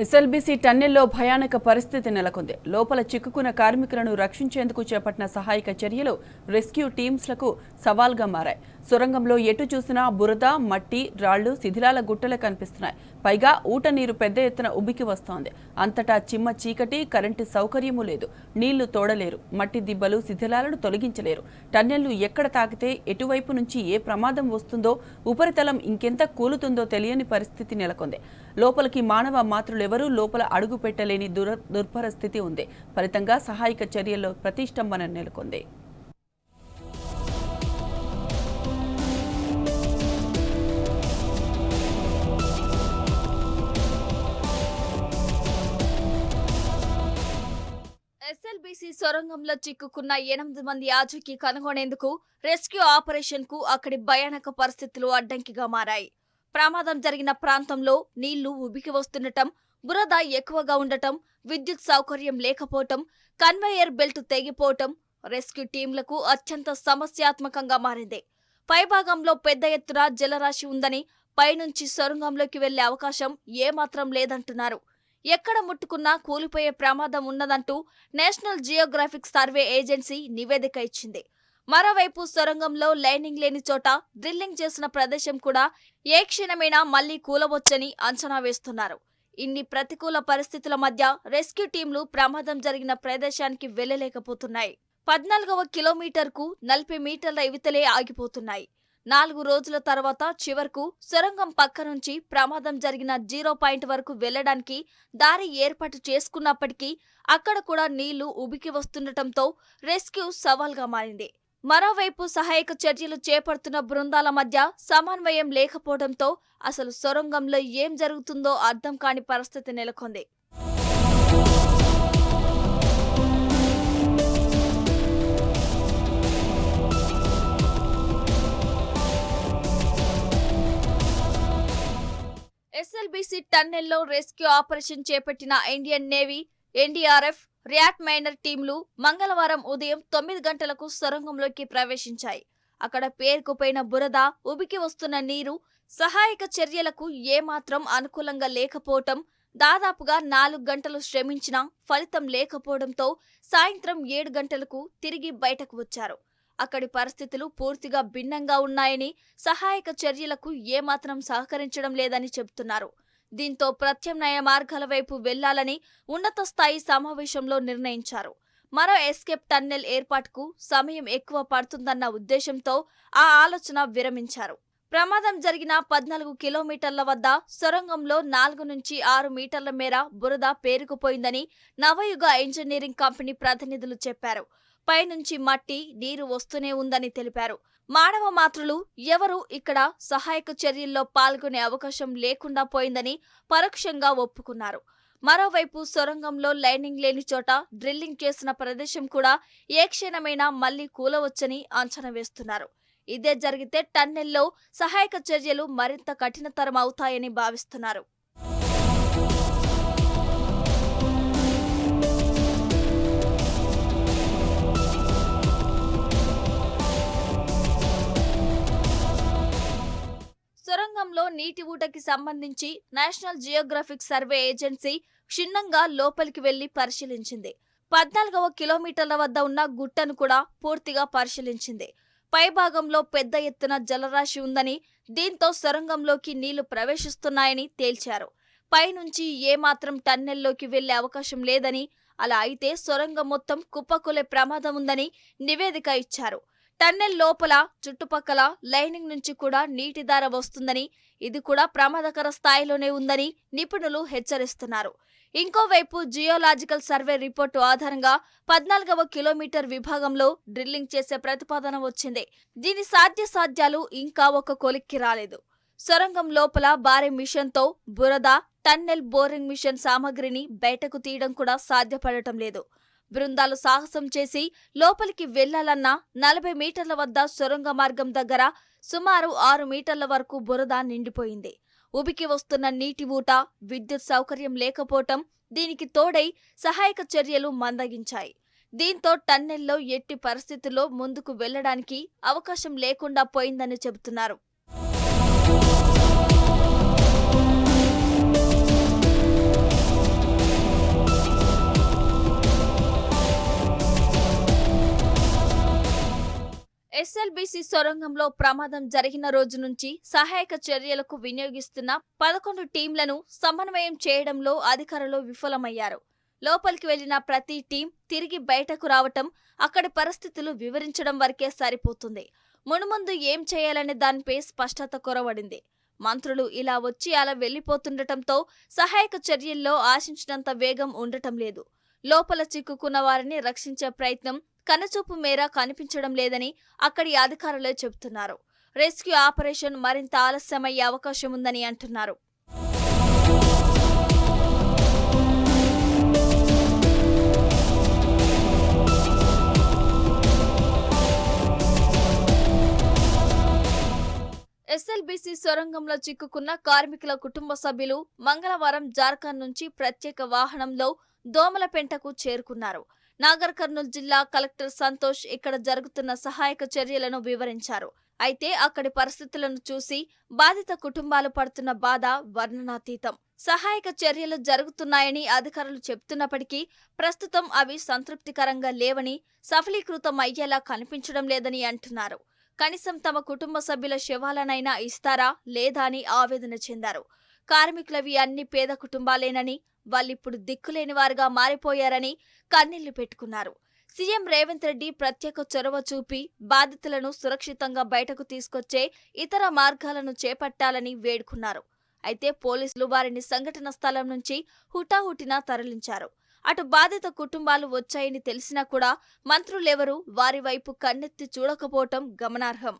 SLBC టన్నెల్లో భయానక పరిస్థితి నెలకొంది. లోపల చిక్కుకున్న కార్మికులను రక్షించేందుకు చేపట్టిన సహాయక చర్యలు రెస్క్యూ టీమ్స్లకు సవాల్గా మారాయి. సొరంగంలో ఎటు చూసినా బురద, మట్టి, రాళ్లు, శిథిలాల గుట్టలే కనిపిస్తున్నాయి. పైగా ఊట నీరు పెద్ద ఎత్తున ఉబికి వస్తోంది. అంతటా చిమ్మ చీకటి, కరెంటు సౌకర్యమూ లేదు. నీళ్లు తోడలేరు, మట్టి దిబ్బలు, శిథిలాలను తొలగించలేరు. టన్నెల్లు ఎక్కడ తాకితే ఎటువైపు నుంచి ఏ ప్రమాదం వస్తుందో, ఉపరితలం ఇంకెంత కూలుతుందో తెలియని పరిస్థితి నెలకొంది. లోపలికి మానవ మాతృలెవరూ లోపల అడుగు పెట్టలేని దుర్భర స్థితి ఉంది. ఫలితంగా సహాయక చర్యల్లో ప్రతిష్టంభన నెలకొంది. ఎస్ఎల్బీసీ సొరంగంలో చిక్కుకున్న 8 మంది ఆచూకీ కనుగొనేందుకు రెస్క్యూ ఆపరేషన్ కు అక్కడి భయానక పరిస్థితులు అడ్డంకిగా మారాయి. ప్రమాదం జరిగిన ప్రాంతంలో నీళ్లు ఉబికి వస్తుండటం, బురద ఎక్కువగా ఉండటం, విద్యుత్ సౌకర్యం లేకపోవటం, కన్వేయర్ బెల్ట్ తెగిపోవటం రెస్క్యూ టీంలకు అత్యంత సమస్యాత్మకంగా మారింది. పైభాగంలో పెద్ద ఎత్తున జలరాశి ఉందని, పైనుంచి సొరంగంలోకి వెళ్లే అవకాశం ఏమాత్రం లేదంటున్నారు. ఎక్కడ ముట్టుకున్నా కూలిపోయే ప్రమాదం ఉన్నదంటూ నేషనల్ జియోగ్రాఫిక్ సర్వే ఏజెన్సీ నివేదిక ఇచ్చింది. మరోవైపు సొరంగంలో లైనింగ్ లేని చోట డ్రిల్లింగ్ చేసిన ప్రదేశం కూడా ఏ క్షణమైనా మళ్లీ కూలవచ్చని అంచనా వేస్తున్నారు. ఇన్ని ప్రతికూల పరిస్థితుల మధ్య రెస్క్యూ టీంలు ప్రమాదం జరిగిన ప్రదేశానికి వెళ్లలేకపోతున్నాయి. 14వ కిలోమీటర్కు 40 మీటర్ల ఇవతలే ఆగిపోతున్నాయి. 4 రోజుల తర్వాత చివరకు సొరంగం పక్క నుంచి ప్రమాదం జరిగిన 0 పాయింట్ వరకు వెళ్లడానికి దారి ఏర్పాటు చేసుకున్నప్పటికీ అక్కడ కూడా నీళ్లు ఉబికి వస్తుండటంతో రెస్క్యూ సవాల్గా మారింది. మరోవైపు సహాయక చర్యలు చేపడుతున్న బృందాల మధ్య సమన్వయం లేకపోవడంతో అసలు సొరంగంలో ఏం జరుగుతుందో అర్థం కాని పరిస్థితి నెలకొంది. ఎస్ఎల్బీసీ టన్నెల్లో రెస్క్యూ ఆపరేషన్ చేపట్టిన Indian navy, NDRF, rat miner టీంలు మంగళవారం ఉదయం 9 గంటలకు సొరంగంలోకి ప్రవేశించాయి. అక్కడ పేరుకుపోయిన బురద, ఉబికి వస్తున్న నీరు సహాయక చర్యలకు ఏమాత్రం అనుకూలంగా లేకపోవటం, దాదాపుగా 4 గంటలు శ్రమించినా ఫలితం లేకపోవడంతో సాయంత్రం 7 గంటలకు తిరిగి బయటకు వచ్చారు. అక్కడి పరిస్థితులు పూర్తిగా భిన్నంగా ఉన్నాయని, సహాయక చర్యలకు ఏమాత్రం సహకరించడం లేదని చెబుతున్నారు. దీంతో ప్రత్యామ్నాయ మార్గాల వైపు వెళ్లాలని ఉన్నత స్థాయి సమావేశంలో నిర్ణయించారు. మరో ఎస్కేప్ టన్నెల్ ఏర్పాటుకు సమయం ఎక్కువ పడుతుందన్న ఉద్దేశంతో ఆ ఆలోచన విరమించారు. ప్రమాదం జరిగిన 14 కిలోమీటర్ల వద్ద సొరంగంలో 4 నుంచి 6 మీటర్ల మేర బురద పేరుకుపోయిందని నవయుగ ఇంజనీరింగ్ కంపెనీ ప్రతినిధులు చెప్పారు. పైనుంచి మట్టి, నీరు వస్తూనే ఉందని తెలిపారు. మానవ మాతృలు ఎవరూ ఇక్కడ సహాయక చర్యల్లో పాల్గొనే అవకాశం లేకుండా పోయిందని పరోక్షంగా ఒప్పుకున్నారు. మరోవైపు సొరంగంలో లైనింగ్ లేని చోట డ్రిల్లింగ్ చేసిన ప్రదేశం కూడా ఏ క్షణమైనా మళ్లీ కూలవచ్చని అంచనా వేస్తున్నారు. ఇదే జరిగితే టన్నెల్లో సహాయక చర్యలు మరింత కఠినతరం అవుతాయని భావిస్తున్నారు. సొరంగంలో నీటి ఊటకి సంబంధించి నేషనల్ జియోగ్రాఫిక్ సర్వే ఏజెన్సీ క్షుణ్ణంగా లోపలికి వెళ్లి పరిశీలించింది. 14వ కిలోమీటర్ల వద్ద ఉన్న గుట్టను కూడా పూర్తిగా పరిశీలించింది. పైభాగంలో పెద్ద ఎత్తున జలరాశి ఉందని, దీంతో సొరంగంలోకి నీళ్లు ప్రవేశిస్తున్నాయని తేల్చారు. పైనుంచి ఏమాత్రం టన్నెల్లోకి వెళ్లే అవకాశం లేదని, అలా అయితే సొరంగం మొత్తం కుప్పకూలే ప్రమాదం ఉందని నివేదిక ఇచ్చారు. టన్నెల్ లోపల, చుట్టుపక్కల లైనింగ్ నుంచి కూడా నీటి ధార వస్తుందని, ఇది కూడా ప్రమాదకర స్థాయిలోనే ఉందని నిపుణులు హెచ్చరిస్తున్నారు. ఇంకోవైపు జియోలాజికల్ సర్వే రిపోర్టు ఆధారంగా 14వ కిలోమీటర్ విభాగంలో డ్రిల్లింగ్ చేసే ప్రతిపాదన వచ్చింది. దీని సాధ్యాలు ఇంకా ఒక కొలిక్కి రాలేదు. సొరంగం లోపల భారీ మిషన్తో బురద, టన్నెల్ బోరింగ్ మిషన్ సామగ్రిని బయటకు తీయడం కూడా సాధ్యపడటం లేదు. బృందాలు సాహసం చేసి లోపలికి వెళ్లాలన్నా 40 మీటర్ల వద్ద సొరంగ మార్గం దగ్గర సుమారు 6 మీటర్ల వరకు బురద నిండిపోయింది. ఉబికి వస్తున్న నీటి ఊట, విద్యుత్ సౌకర్యం లేకపోవటం దీనికి తోడై సహాయక చర్యలు మందగించాయి. దీంతో టన్నెల్లో ఎట్టి పరిస్థితుల్లో ముందుకు వెళ్లడానికి అవకాశం లేకుండా పోయిందని చెబుతున్నారు. ఎస్ఎల్బీసీ సొరంగంలో ప్రమాదం జరిగిన రోజు నుంచి సహాయక చర్యలకు వినియోగిస్తున్న 11 టీంలను సమన్వయం చేయడంలో అధికారులు విఫలమయ్యారు. లోపలికి వెళ్లిన ప్రతి టీం తిరిగి బయటకు రావటం, అక్కడి పరిస్థితులు వివరించడం వరకే సరిపోతుంది. మునుముందు ఏం చేయాలనే దానిపై స్పష్టత కొరవడింది. మంత్రులు ఇలా వచ్చి అలా వెళ్లిపోతుండటంతో సహాయక చర్యల్లో ఆశించినంత వేగం ఉండటం లేదు. లోపల చిక్కుకున్న వారిని రక్షించే ప్రయత్నం కనుచూపు మేర కనిపించడం లేదని అక్కడి అధికారులే చెబుతున్నారు. రెస్క్యూ ఆపరేషన్ మరింత ఆలస్యమయ్యే అవకాశం ఉందని అంటున్నారు. ఎస్ఎల్బీసీ సొరంగంలో చిక్కుకున్న కార్మికుల కుటుంబ సభ్యులు మంగళవారం జార్ఖండ్ నుంచి ప్రత్యేక వాహనంలో దోమలపెంటకు చేరుకున్నారు. నాగర్ కర్నూల్ జిల్లా కలెక్టర్ సంతోష్ ఇక్కడ జరుగుతున్న సహాయక చర్యలను వివరించారు. అయితే అక్కడి పరిస్థితులను చూసి బాధిత కుటుంబాలు పడుతున్న బాధ వర్ణనాతీతం. సహాయక చర్యలు జరుగుతున్నాయని అధికారులు చెబుతున్నప్పటికీ ప్రస్తుతం అవి సంతృప్తికరంగా లేవని, సఫలీకృతం అయ్యేలా కనిపించడం లేదని అంటున్నారు. కనీసం తమ కుటుంబ సభ్యుల శవాలనైనా ఇస్తారా లేదా అని ఆవేదన చెందారు. కార్మికులవి అన్ని పేద కుటుంబాలేనని, వాళ్ళిప్పుడు దిక్కులేని వారుగా మారిపోయారని కన్నీళ్లు పెట్టుకున్నారు. సీఎం రేవంత్ రెడ్డి ప్రత్యేక చొరవ చూపి బాధితులను సురక్షితంగా బయటకు తీసుకొచ్చే ఇతర మార్గాలను చేపట్టాలని వేడుకున్నారు. అయితే పోలీసులు వారిని సంఘటన స్థలం నుంచి హుటాహుటిన తరలించారు. అటు బాధిత కుటుంబాలు వచ్చాయని తెలిసినా కూడా మంత్రులెవరూ వారి వైపు కన్నెత్తి చూడకపోవటం గమనార్హం.